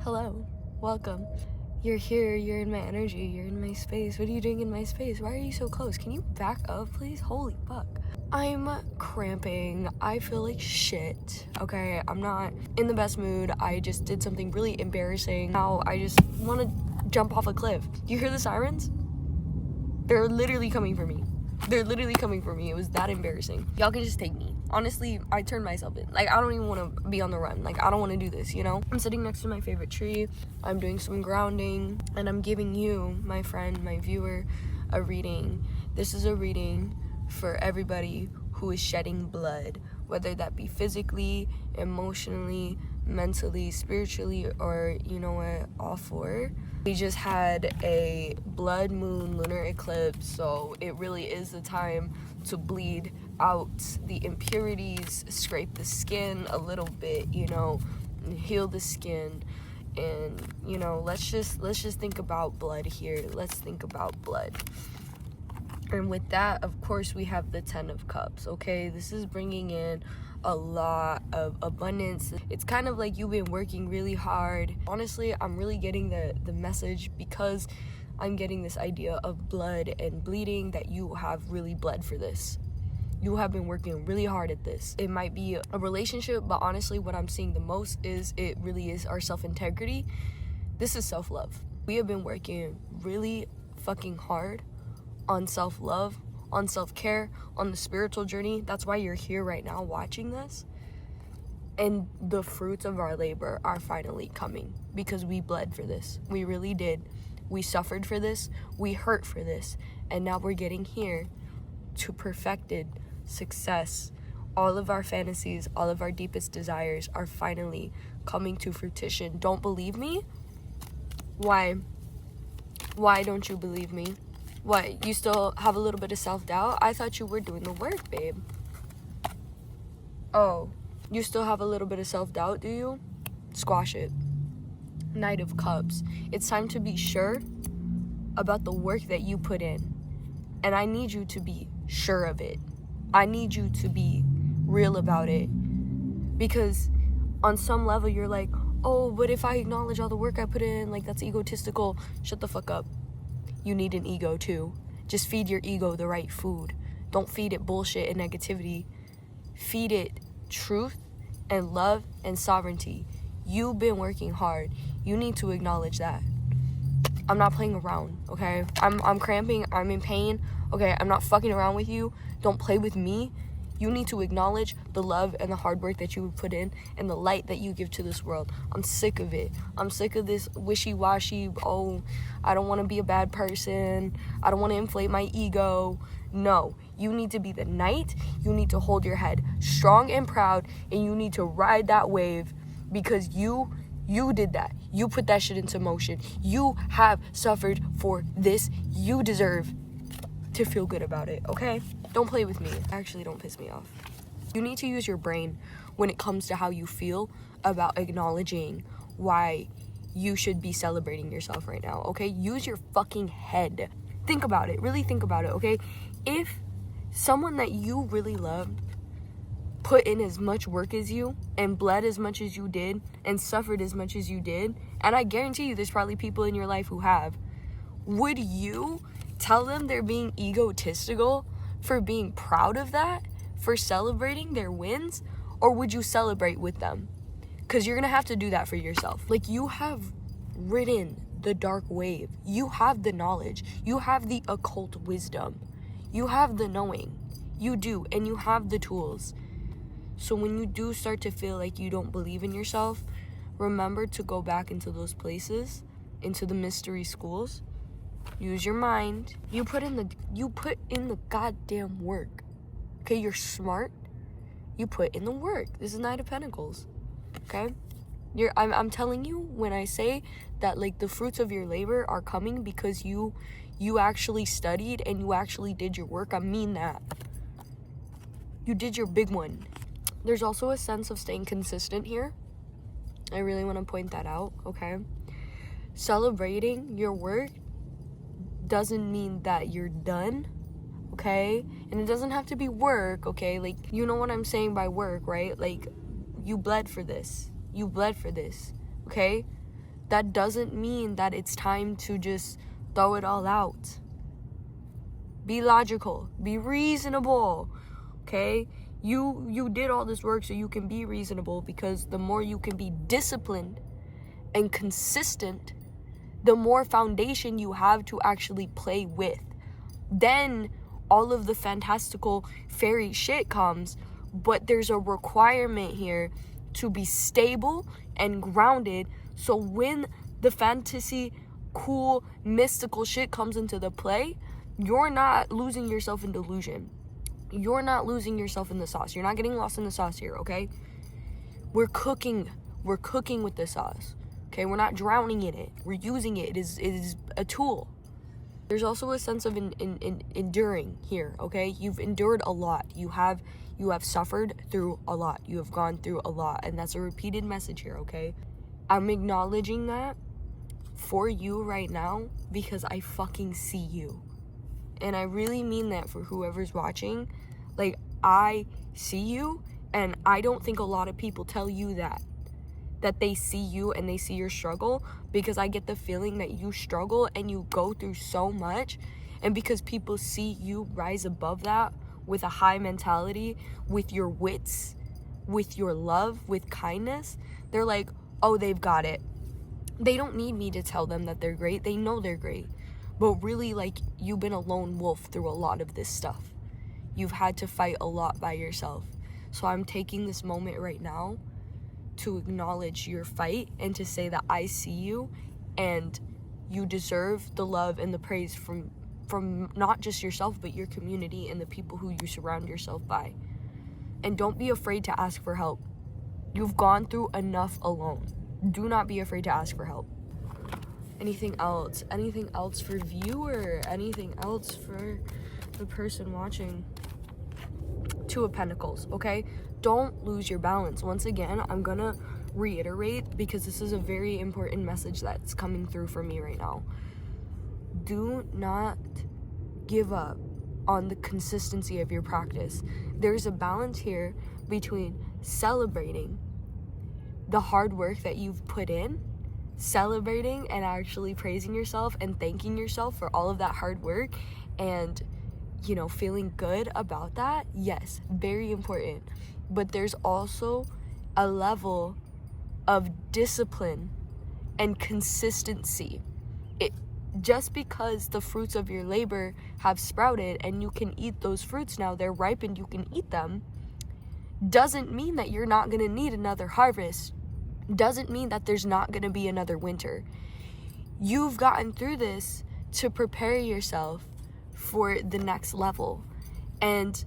Hello, welcome. You're here, you're in my energy, you're in my space. What are you doing in my space? Why are you so close? Can you back up, please? Holy fuck. I'm cramping. I feel like shit, okay? I'm not in the best mood. I just did something really embarrassing. Now I just want to jump off a cliff. Do you hear the sirens? They're literally coming for me. It was that embarrassing. Y'all can just take me. Honestly, I turned myself in. Like, I don't even want to be on the run. Like, I don't want to do this, you know? I'm sitting next to my favorite tree. I'm doing some grounding. And I'm giving you, my friend, my viewer, a reading. This is a reading for everybody who is shedding blood. Whether that be physically, emotionally, mentally, spiritually, or, you know what, all four. We just had a blood moon lunar eclipse, so it really is the time to bleed out the impurities, scrape the skin a little bit, you know, heal the skin. And, you know, let's just think about blood here. Let's think about blood. And with that, of course, we have the 10 of Cups, okay? This is bringing in a lot of abundance. It's kind of like you've been working really hard. Honestly, I'm really getting the message because I'm getting this idea of blood and bleeding, that you have really bled for this. You have been working really hard at this. It might be a relationship, but honestly, what I'm seeing the most is it really is our self-integrity. This is self-love. We have been working really fucking hard on self-love, on self-care, on the spiritual journey. That's why you're here right now watching this. And the fruits of our labor are finally coming because we bled for this. We really did. We suffered for this. We hurt for this. And now we're getting here to perfected success. All of our fantasies, all of our deepest desires are finally coming to fruition. Don't believe me? Why? Why don't you believe me? What, you still have a little bit of self-doubt? I thought you were doing the work, babe. Oh, you still have a little bit of self-doubt, do you? Squash it. Knight of Cups. It's time to be sure about the work that you put in. And I need you to be sure of it. I need you to be real about it. Because on some level, you're like, oh, but if I acknowledge all the work I put in, like, that's egotistical. Shut the fuck up. You need an ego too. Just feed your ego the right food. Don't feed it bullshit and negativity. Feed it truth and love and sovereignty. You've been working hard. You need to acknowledge that. I'm not playing around, okay? I'm cramping. I'm in pain. Okay, I'm not fucking around with you. Don't play with me. You need to acknowledge the love and the hard work that you put in and the light that you give to this world. I'm sick of it. I'm sick of this wishy-washy, oh, I don't want to be a bad person. I don't want to inflate my ego. No, you need to be the knight. You need to hold your head strong and proud, and you need to ride that wave because you did that. You put that shit into motion. You have suffered for this. You deserve to feel good about it, okay? Don't play with me. Actually, don't piss me off. You need to use your brain when it comes to how you feel about acknowledging why you should be celebrating yourself right now, okay? Use your fucking head. Think about it. Really think about it, okay? If someone that you really loved put in as much work as you and bled as much as you did and suffered as much as you did, and I guarantee you there's probably people in your life who have, would you tell them they're being egotistical for being proud of that, for celebrating their wins, or would you celebrate with them? Because you're gonna have to do that for yourself. Like, you have ridden the dark wave. You have the knowledge. You have the occult wisdom. You have the knowing. You do, and you have the tools. So when you do start to feel like you don't believe in yourself, remember to go back into those places, into the mystery schools. Use your mind. You put in the goddamn work. Okay, you're smart. You put in the work. This is Knight of Pentacles. Okay? I'm telling you when I say that, like, the fruits of your labor are coming because you actually studied and you actually did your work. I mean that. You did your big one. There's also a sense of staying consistent here. I really want to point that out, okay? Celebrating your work doesn't mean that you're done, okay? And it doesn't have to be work, okay? Like, you know what I'm saying by work, right? Like, you bled for this. You bled for this, okay? that doesn't mean that it's time to just throw it all out. Be logical. Be reasonable. Okay? You did all this work so you can be reasonable, because the more you can be disciplined and consistent, the more foundation you have to actually play with. Then all of the fantastical fairy shit comes, but there's a requirement here to be stable and grounded, so when the fantasy, cool, mystical shit comes into the play, you're not losing yourself in delusion. You're not losing yourself in the sauce. You're not getting lost in the sauce here, okay? We're cooking with the sauce, okay? We're not drowning in it. We're using it. It is a tool. There's also a sense of enduring here, okay? You've endured a lot. You have suffered through a lot. You have gone through a lot, and that's a repeated message here, okay? I'm acknowledging that for you right now because I fucking see you. And I really mean that for whoever's watching. Like, I see you, and I don't think a lot of people tell you that they see you and they see your struggle, because I get the feeling that you struggle and you go through so much, and because people see you rise above that with a high mentality, with your wits, with your love, with kindness, they're like, oh, they've got it. They don't need me to tell them that they're great. They know they're great. But really, like, you've been a lone wolf through a lot of this stuff. You've had to fight a lot by yourself. So I'm taking this moment right now to acknowledge your fight and to say that I see you, and you deserve the love and the praise from not just yourself, but your community and the people who you surround yourself by. And don't be afraid to ask for help. You've gone through enough alone. Do not be afraid to ask for help. Anything else? Anything else for viewer? Anything else for the person watching? Two of Pentacles, okay? Don't lose your balance. Once again, I'm gonna reiterate, because this is a very important message that's coming through for me right now. Do not give up on the consistency of your practice. There's a balance here between celebrating the hard work that you've put in, celebrating and actually praising yourself and thanking yourself for all of that hard work, and, you know, feeling good about that. Yes, very important. But there's also a level of discipline and consistency. Just because the fruits of your labor have sprouted and you can eat those fruits now, they're ripened, you can eat them, doesn't mean that you're not going to need another harvest. Doesn't mean that there's not going to be another winter. You've gotten through this to prepare yourself for the next level. And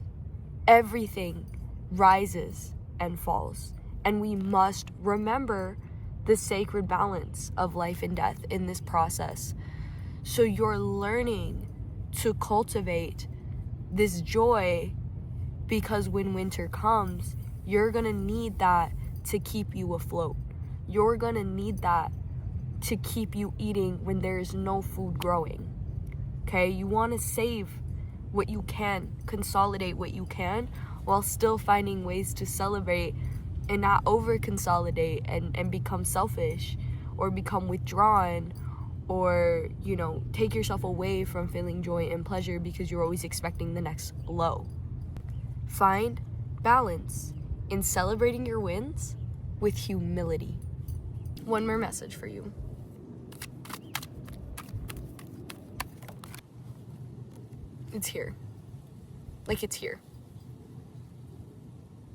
everything rises and falls. And we must remember the sacred balance of life and death in this process. So you're learning to cultivate this joy, because when winter comes, you're going to need that to keep you afloat. You're going to need that to keep you eating when there is no food growing. Okay? You want to save what you can, consolidate what you can, while still finding ways to celebrate and not over-consolidate and become selfish or become withdrawn, or, you know, take yourself away from feeling joy and pleasure because you're always expecting the next low. Find balance in celebrating your wins with humility. One more message for you. It's here. Like, it's here.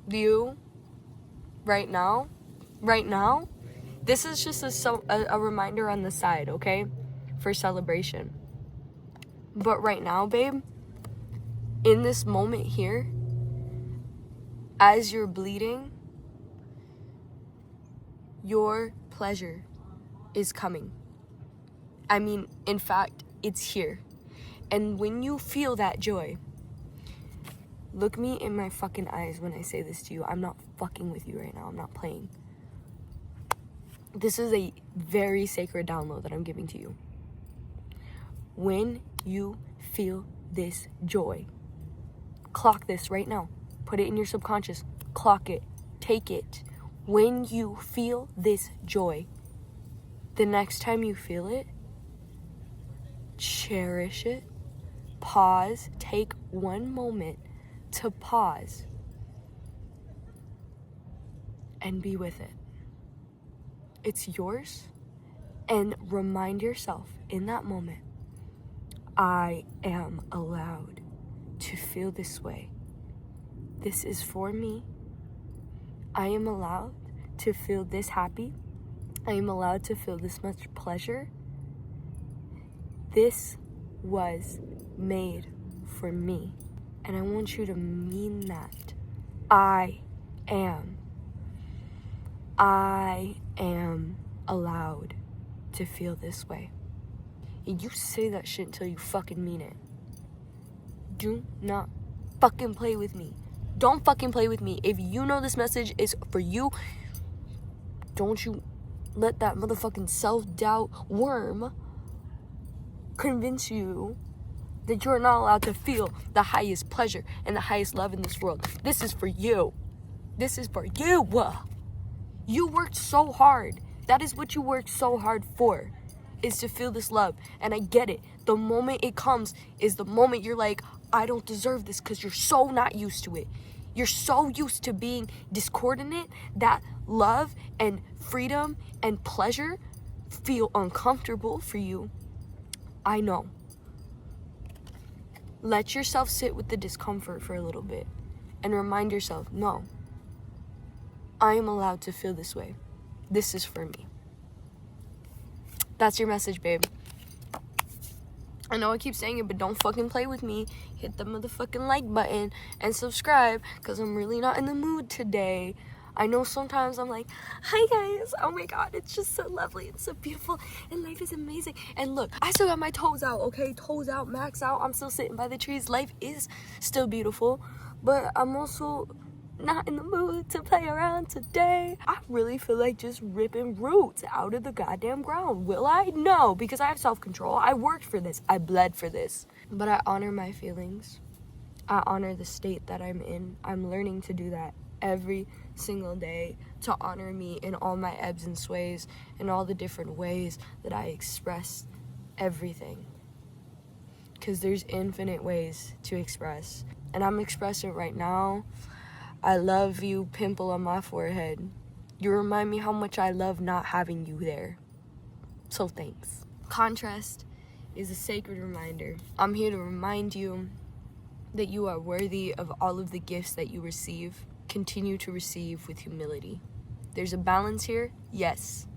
You, right now, this is just a reminder on the side, okay? For celebration. But right now, babe, in this moment here, as you're bleeding, your pleasure is coming. I mean, in fact, it's here. And when you feel that joy, look me in my fucking eyes when I say this to you. I'm not fucking with you right now. I'm not playing. This is a very sacred download that I'm giving to you. When you feel this joy, clock this right now. Put it in your subconscious. Clock it. Take it. When you feel this joy, The next time you feel it, cherish it. Pause. Take one moment to pause and be with it. It's yours. And remind yourself in that moment, I am allowed to feel this way. This is for me. I am allowed to feel this happy. I am allowed to feel this much pleasure. This was made for me. And I want you to mean that. I am allowed to feel this way. And you say that shit until you fucking mean it. Do not fucking play with me. Don't fucking play with me. If you know this message is for you, don't you let that motherfucking self-doubt worm convince you that you're not allowed to feel the highest pleasure and the highest love in this world. This is for you. This is for you. You worked so hard. That is what you worked so hard for, is to feel this love. And I get it. The moment it comes is the moment you're like, I don't deserve this, because you're so not used to it. You're so used to being discordant that love and freedom and pleasure feel uncomfortable for you. I know. Let yourself sit with the discomfort for a little bit and remind yourself, no, I am allowed to feel this way. This is for me. That's your message, babe. I know I keep saying it, but don't fucking play with me. Hit the motherfucking like button and subscribe, because I'm really not in the mood today. I know sometimes I'm like, hi guys, oh my god, it's just so lovely, it's so beautiful, and life is amazing. And look, I still got my toes out, okay? Toes out, max out, I'm still sitting by the trees. Life is still beautiful, but I'm also not in the mood to play around today. I really feel like just ripping roots out of the goddamn ground. Will I? No, because I have self-control. I worked for this. I bled for this. But I honor my feelings. I honor the state that I'm in. I'm learning to do that every single day, to honor me in all my ebbs and sways, in all the different ways that I express everything. Because there's infinite ways to express. And I'm expressing right now. I love you, pimple on my forehead. You remind me how much I love not having you there. So thanks. Contrast is a sacred reminder. I'm here to remind you that you are worthy of all of the gifts that you receive. Continue to receive with humility. There's a balance here, yes.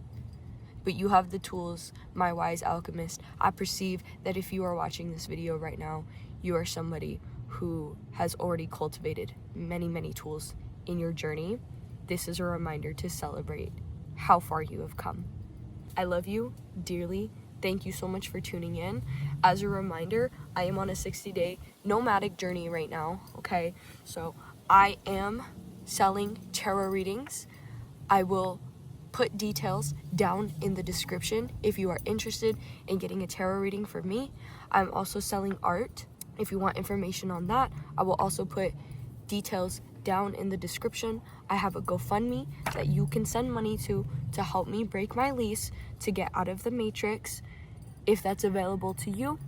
But you have the tools, my wise alchemist. I perceive that if you are watching this video right now, you are somebody who has already cultivated many, many tools in your journey. This is a reminder to celebrate how far you have come. I love you dearly. Thank you so much for tuning in. As a reminder, I am on a 60-day nomadic journey right now, okay? So I am selling tarot readings. I will put details down in the description if you are interested in getting a tarot reading from me. I'm also selling art. If you want information on that, I will also put details down in the description. I have a GoFundMe that you can send money to help me break my lease to get out of the matrix, if that's available to you.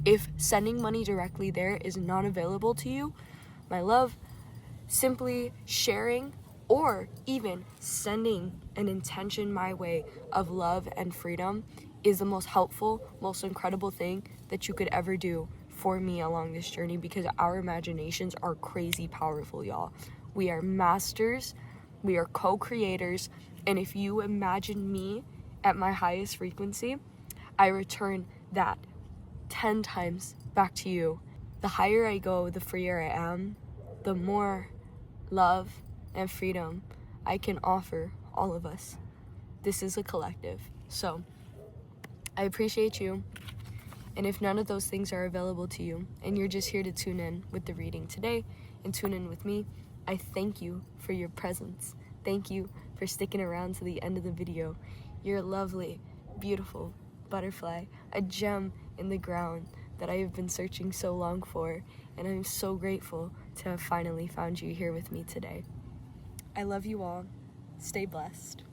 If sending money directly there is not available to you, my love, simply sharing or even sending an intention my way of love and freedom is the most helpful, most incredible thing that you could ever do for me along this journey, because our imaginations are crazy powerful, y'all. We are masters, we are co-creators, and if you imagine me at my highest frequency, I return that 10 times back to you. The higher I go, the freer I am, the more love and freedom I can offer all of us. This is a collective. So I appreciate you. And if none of those things are available to you and you're just here to tune in with the reading today and tune in with me, I thank you for your presence. Thank you for sticking around to the end of the video. You're a lovely, beautiful butterfly, a gem in the ground that I have been searching so long for, and I'm so grateful to have finally found you here with me today. I love you all. Stay blessed.